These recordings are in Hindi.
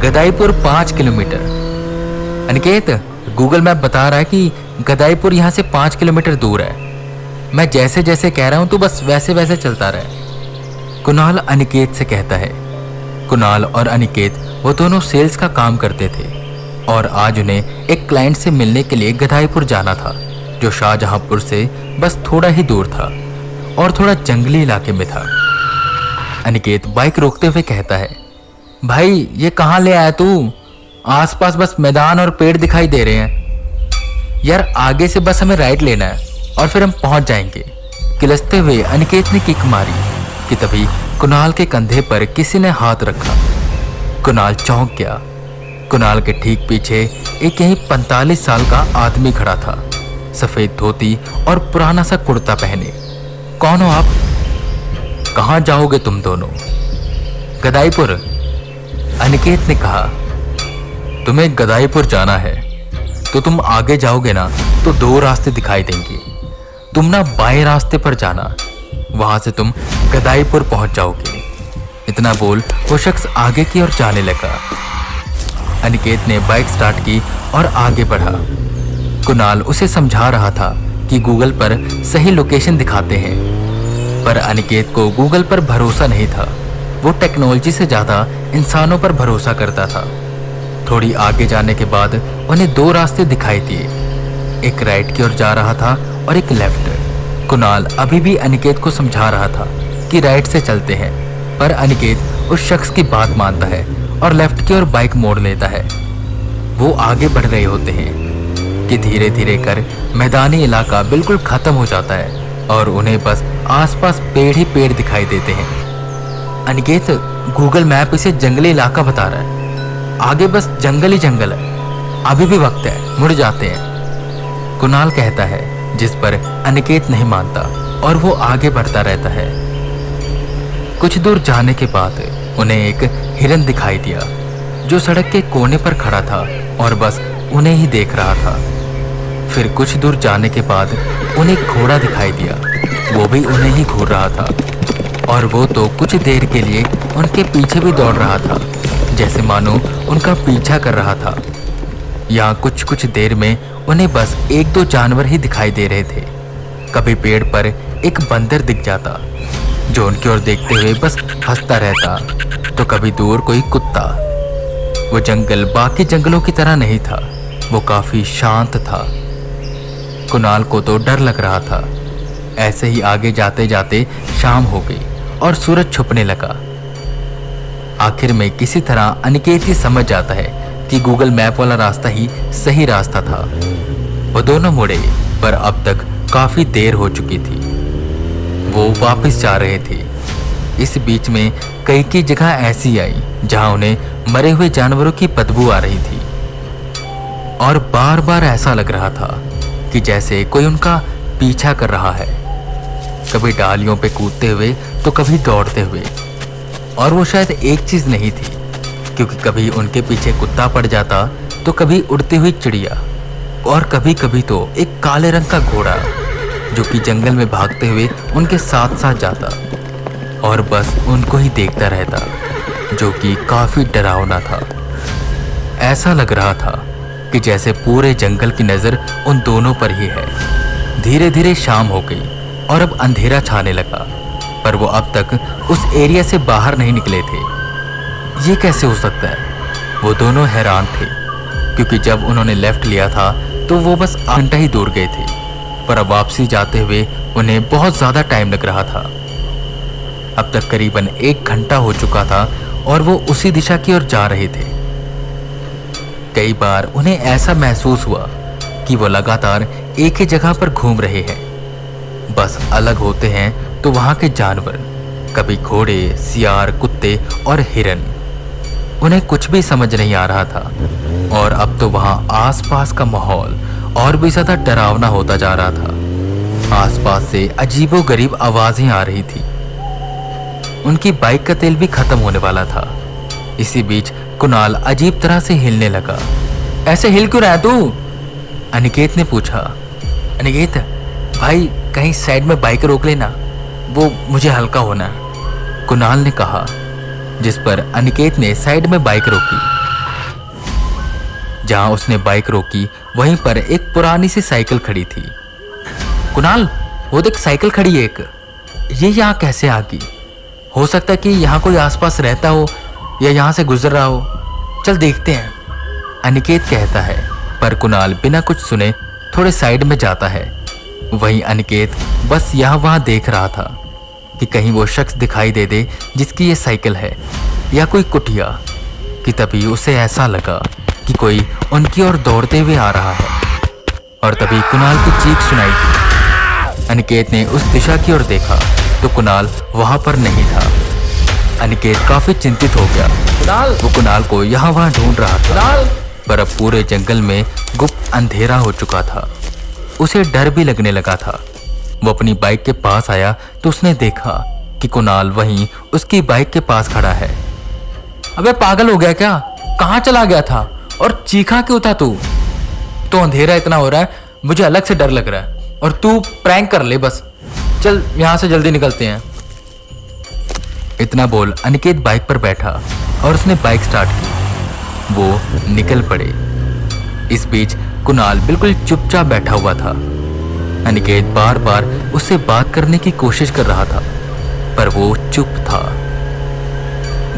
Gadaipur 5 kilometre. Aniket, Google map बता रहा है कि गदाईपुर यहाँ से 5 किलोमीटर दूर है। मैं जैसे जैसे कह रहा हूँ तो बस वैसे वैसे चलता रहे। कुणाल अनिकेत से कहता है। कुणाल और अनिकेत वो दोनों सेल्स का काम करते थे और आज उन्हें एक क्लाइंट से मिलने के लिए गदाईपुर जाना था, जो शाहजहांपुर से बस थोड़ा ही दूर था और थोड़ा जंगली इलाके में था। अनिकेत बाइक रोकते हुए कहता है, भाई ये कहाँ ले आया तू? आसपास बस मैदान और पेड़ दिखाई दे रहे हैं। यार आगे से बस हमें राइट लेना है और फिर हम पहुंच जाएंगे। किलसते हुए अनिकेत ने किक मारी कि तभी कुणाल के कंधे पर किसी ने हाथ रखा। कुणाल चौंक गया। कुणाल के ठीक पीछे एक यही 45 साल का आदमी खड़ा था, सफेद धोती और पुराना सा कुर्ता पहने। कौन हो आप? कहाँ जाओगे तुम दोनों? गदाईपुर। अनिकेत ने कहा, तुम्हें गदाईपुर जाना है तो तुम आगे जाओगे ना तो 2 रास्ते दिखाई देंगे। तुम ना बाएं रास्ते पर जाना, वहां से तुम गदाईपुर पहुंच जाओगे। इतना बोल वो शख्स आगे की ओर जाने लगा। अनिकेत ने बाइक स्टार्ट की और आगे बढ़ा। कुणाल उसे समझा रहा था कि गूगल पर सही लोकेशन दिखाते हैं, पर अनिकेत को गूगल पर भरोसा नहीं था। वो टेक्नोलॉजी से ज़्यादा इंसानों पर भरोसा करता था। थोड़ी आगे जाने के बाद उन्हें 2 रास्ते दिखाई दिए। एक राइट की ओर जा रहा था और एक लेफ्ट। कुणाल अभी भी अनिकेत को समझा रहा था कि राइट से चलते हैं, पर अनिकेत उस शख्स की बात मानता है और लेफ्ट की ओर बाइक मोड़ लेता है। वो आगे बढ़ रहे होते हैं कि धीरे धीरे कर मैदानी इलाका बिल्कुल खत्म हो जाता है और उन्हें बस आसपास पेड़ ही पेड़ दिखाई देते हैं। अनिकेत, गूगल मैप इसे जंगली इलाका बता रहा है। आगे बस जंगल ही जंगल है। अभी भी वक्त है, मुड़ जाते हैं, कुणाल कहता है, जिस पर अनिकेत नहीं मानता और वो आगे बढ़ता रहता है। कुछ दूर जाने के बाद उन्हें एक हिरन दिखाई दिया, जो सड़क के कोने पर खड़ा था और बस उन्हें ही देख रहा था। फिर कुछ दूर जाने के बाद उन्हें एक घोड़ा दिखाई दिया, वो भी उन्हें ही घूर रहा था और वो तो कुछ देर के लिए उनके पीछे भी दौड़ रहा था, जैसे मानो उनका पीछा कर रहा था। यहाँ कुछ कुछ देर में उन्हें बस 1-2 जानवर ही दिखाई दे रहे थे। कभी पेड़ पर एक बंदर दिख जाता, जो उनकी ओर देखते हुए बस हंसता रहता, तो कभी दूर कोई कुत्ता। वो जंगल बाकी जंगलों की तरह नहीं था, वो काफी शांत था। कुणाल को तो डर लग रहा था। ऐसे ही आगे जाते जाते शाम हो गई और सूरज छुपने लगा। आखिर में किसी तरह अनिकेत ही समझ जाता है कि गूगल मैप वाला रास्ता ही सही रास्ता था। वो दोनों मुड़े, पर अब तक काफी देर हो चुकी थी। वो वापस जा रहे थे। इस बीच में कई की जगह ऐसी आई जहां उन्हें मरे हुए जानवरों की बदबू आ रही थी और बार बार ऐसा लग रहा था कि जैसे कोई उनका पीछा कर रहा है, कभी डालियों पे कूदते हुए तो कभी दौड़ते हुए। और वो शायद एक चीज नहीं थी, क्योंकि कभी उनके पीछे कुत्ता पड़ जाता तो कभी उड़ती हुई चिड़िया और कभी कभी तो एक काले रंग का घोड़ा, जो कि जंगल में भागते हुए उनके साथ साथ जाता और बस उनको ही देखता रहता, जो कि काफी डरावना था। ऐसा लग रहा था कि जैसे पूरे जंगल की नजर उन दोनों पर ही है। धीरे धीरे शाम हो गई और अब अंधेरा छाने लगा, पर वो अब तक उस एरिया से बाहर नहीं निकले थे। ये कैसे हो सकता है? वो दोनों हैरान थे, क्योंकि जब उन्होंने लेफ्ट लिया था तो वो बस आधा घंटा ही दूर गए थे, पर अब वापसी जाते हुए उन्हें बहुत ज़्यादा टाइम लग रहा था। अब तक करीबन 1 घंटा हो चुका था और वो उसी दिशा की ओर जा रहे थे। कई बार उन्हें ऐसा महसूस हुआ कि वो लगातार एक ही जगह पर घूम रहे हैं, बस अलग होते हैं तो वहाँ के जानवर, कभी घोड़े, सियार, कुत्ते और हिरन। उन्हें कुछ भी समझ नहीं आ रहा था और अब तो वहाँ आसपास का माहौल और भी ज़्यादा डरावना होता जा रहा था। आसपास से अजीबोगरीब आवाज़ें आ रही थी। उनकी बाइक का तेल भी खत्म होने वाला था। इसी बीच कुणाल अजीब तरह से हिलने लगा। ऐसे हिल क्यों रहा है तू? अनिकेत ने पूछा। अनिकेत भाई, कहीं साइड में बाइक रोक लेना, वो मुझे हल्का होना है, कुणाल ने कहा, जिस पर अनिकेत ने साइड में बाइक रोकी जहां उसने बाइक रोकी वहीं पर एक पुरानी सी साइकिल खड़ी थी। कुणाल, वो देख साइकिल खड़ी है एक। ये यहाँ कैसे आ गई? हो सकता है कि यहाँ कोई आसपास रहता हो या यहाँ से गुजर रहा हो। चल देखते हैं, अनिकेत कहता है। पर कुणाल बिना कुछ सुने थोड़े साइड में जाता है। वहीं अनिकेत बस यहाँ वहाँ देख रहा था कि कहीं वो शख्स दिखाई दे दे जिसकी ये साइकिल है, या कोई कुटिया। कि तभी उसे ऐसा लगा कि कोई उनकी ओर दौड़ते हुए आ रहा है, और तभी कुणाल की चीख सुनाई दी। अनिकेत ने उस दिशा की ओर देखा तो कुणाल वहां पर नहीं था। अनिकेत काफी चिंतित हो गया। वो कुणाल को यहाँ वहां ढूंढ रहा था, पर अब पूरे जंगल में गुप्त अंधेरा हो चुका था। उसे डर भी लगने लगा था। वो अपनी बाइक के पास आया तो उसने देखा कि कुणाल वहीं उसकी बाइक के पास खड़ा है। अबे पागल हो गया क्या? कहाँ चला गया था? और चीखा क्यों था तू? तो अंधेरा इतना हो रहा है, मुझे अलग से डर लग रहा है, और तू प्रैंक कर ले बस। चल यहाँ से जल्दी निकलते हैं। इतना बोल अनिकेत बाइक पर बैठा और उसने बाइक स्टार्ट की। वो निकल पड़े। इस बीच कुणाल बिल्कुल चुपचाप बैठा हुआ था। अनिकेत बार बार उससे बात करने की कोशिश कर रहा था, पर वो चुप था,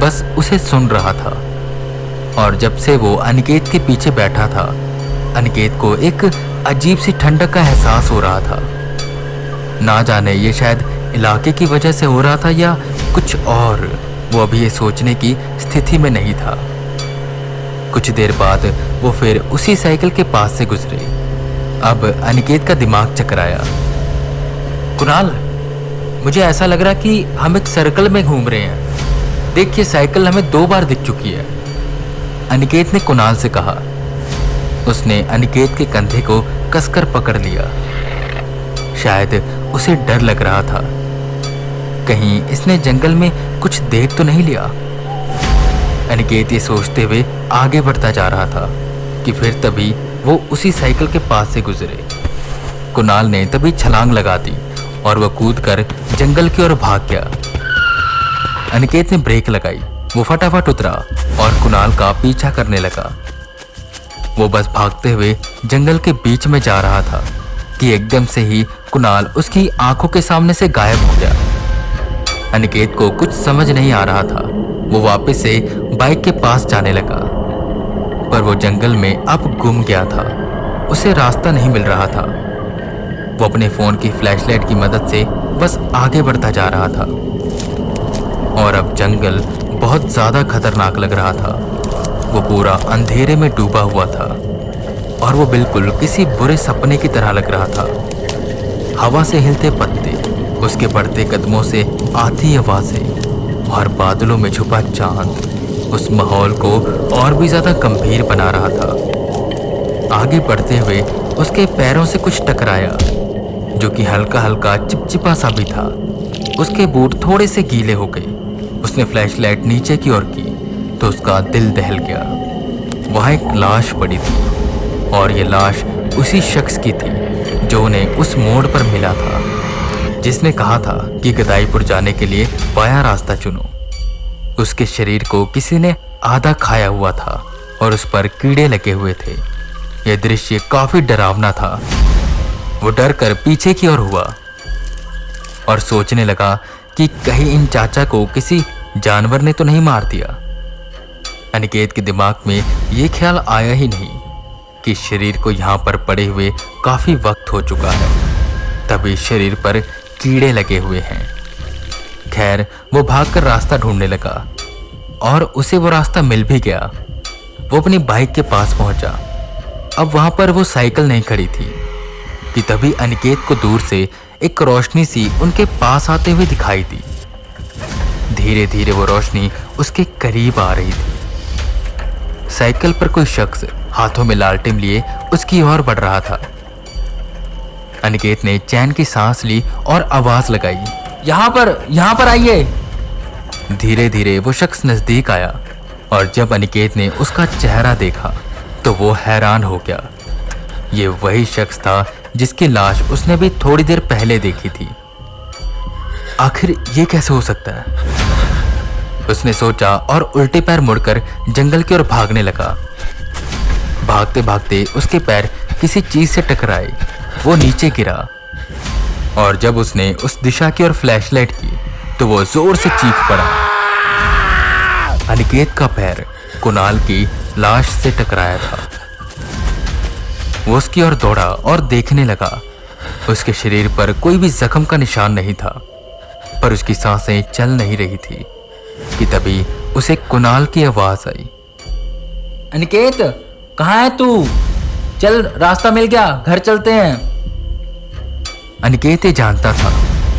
बस उसे सुन रहा था। और जब से वो अनिकेत के पीछे बैठा था, अनिकेत को एक अजीब सी ठंडक का एहसास हो रहा था। ना जाने ये शायद इलाके की वजह से हो रहा था या कुछ और। वो अभी ये सोचने की स्थिति में नहीं था। कुछ देर बाद वो फिर उसी साइकिल के पास से गुजरे। अब अनिकेत का दिमाग चकराया। कुणाल, मुझे ऐसा लग रहा कि हम एक सर्कल में घूम रहे हैं। देखिए, साइकिल हमें 2 बार दिख चुकी है, अनिकेत ने कुणाल से कहा। उसने अनिकेत के कंधे को कसकर पकड़ लिया। शायद उसे डर लग रहा था, कहीं इसने जंगल में कुछ देख तो नहीं लिया। अनिकेत ये सोचते हुए आगे बढ़ता जा रहा था कि फिर तभी वो उसी साइकिल के पास से गुजरे। कुणाल ने तभी छलांग लगा दी और वह कूदकर जंगल की ओर भाग गया। अनिकेत ने ब्रेक लगाई। वो फटाफट उतरा और कुणाल का पीछा करने लगा। वो बस भागते हुए जंगल के बीच में जा रहा था कि एकदम से ही कुणाल उसकी आंखों के सामने से गायब हो गया। अनिकेत को कुछ समझ नहीं आ रहा था। वो वापस से बाइक के पास जाने लगा, पर वो जंगल में अब गुम गया था। उसे रास्ता नहीं मिल रहा था। वो अपने फोन की फ्लैशलाइट की मदद से बस आगे बढ़ता जा रहा था, और अब जंगल बहुत ज्यादा खतरनाक लग रहा था। वो पूरा अंधेरे में डूबा हुआ था और वो बिल्कुल किसी बुरे सपने की तरह लग रहा था। हवा से हिलते पत्ते, उसके बढ़ते कदमों से आती आवाजें और बादलों में छुपा चांद उस माहौल को और भी ज्यादा गंभीर बना रहा था। आगे बढ़ते हुए उसके पैरों से कुछ टकराया, जो कि हल्का हल्का चिपचिपा सा भी था। उसके बूट थोड़े से गीले हो गए। उसने फ्लैशलाइट नीचे की ओर की तो उसका दिल दहल गया। वहां एक लाश पड़ी थी, और ये लाश उसी शख्स की थी जो उन्हें उस मोड़ पर मिला था, जिसने कहा था कि गदाईपुर जाने के लिए बायां रास्ता चुनो। उसके शरीर को किसी ने आधा खाया हुआ था और उस पर कीड़े लगे हुए थे। यह दृश्य काफी डरावना था। वो डर कर पीछे की ओर हुआ और सोचने लगा कि कहीं इन चाचा को किसी जानवर ने तो नहीं मार दिया। अनिकेत के दिमाग में ये ख्याल आया ही नहीं कि शरीर को यहाँ पर पड़े हुए काफी वक्त हो चुका है, तभी शरीर पर कीड़े लगे हुए हैं। खैर, वो भागकर रास्ता ढूंढने लगा और उसे वो रास्ता मिल भी गया। वो अपनी बाइक के पास पहुंचा। अब वहां पर वो साइकिल नहीं खड़ी थी कि तभी अनिकेत को दूर से एक रोशनी सी उनके पास आते हुए दिखाई दी। धीरे धीरे वो रोशनी उसके करीब आ रही थी। साइकिल पर कोई शख्स हाथों में लालटेन लिए उसकी ओर बढ़ रहा था। अनिकेत ने चैन की सांस ली और आवाज लगाई, यहाँ पर आइए। धीरे धीरे वो शख्स नजदीक आया और जब अनिकेत ने उसका चेहरा देखा तो वो हैरान हो गया। ये वही शख्स था जिसकी लाश उसने भी थोड़ी देर पहले देखी थी। आखिर ये कैसे हो सकता है, उसने सोचा और उल्टे पैर मुड़कर जंगल की ओर भागने लगा। भागते भागते उसके पैर किसी चीज से टकराए। वो नीचे गिरा और जब उसने उस दिशा की ओर फ्लैशलाइट की तो वो जोर से चीख पड़ा। अनिकेत का पैर कुणाल की लाश से टकराया था। वो उसकी ओर दौड़ा और देखने लगा। उसके शरीर पर कोई भी जख्म का निशान नहीं था, पर उसकी सांसें चल नहीं रही थी कि तभी उसे कुणाल की आवाज आई। अनिकेत, कहाँ है तू? चल, रास्ता मिल गया, घर चलते हैं। अनिकेत ये जानता था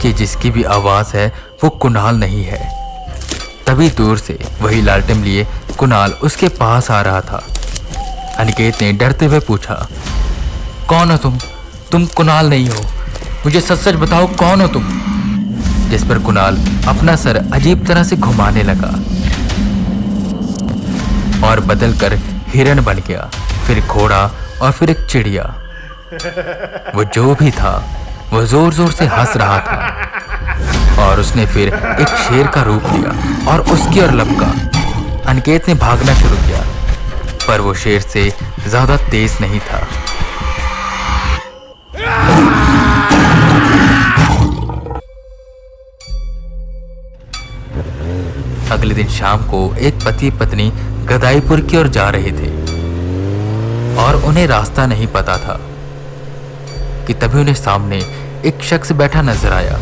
कि जिसकी भी आवाज है वो कुणाल नहीं है। तभी दूर से वही लालटेन लिए कुणाल उसके पास आ रहा था। अनिकेत ने डरते हुए पूछा, कौन हो तुम? तुम कुणाल नहीं हो, मुझे सच सच बताओ, कौन हो तुम? जिस पर कुणाल अपना सर अजीब तरह से घुमाने लगा और बदलकर हिरन बन गया, फिर घोड़ा और फिर एक चिड़िया। वो जो भी था वो जोर जोर से हंस रहा था और उसने फिर एक शेर का रूप लिया और उसकी ओर लपका। अनिकेत ने भागना शुरू किया, पर वो शेर से ज्यादा तेज नहीं था। अगले दिन शाम को एक पति पत्नी गदाईपुर की ओर जा रहे थे और उन्हें रास्ता नहीं पता था कि तभी उन्हें सामने एक शख्स बैठा नजर आया।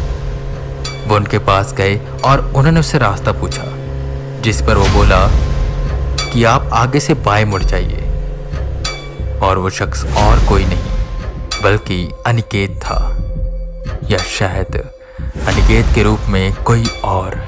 वो उनके पास गए और उन्होंने उससे रास्ता पूछा, जिस पर वो बोला कि आप आगे से बाएं मुड़ जाइए। और वो शख्स और कोई नहीं बल्कि अनिकेत था, या शायद अनिकेत के रूप में कोई और।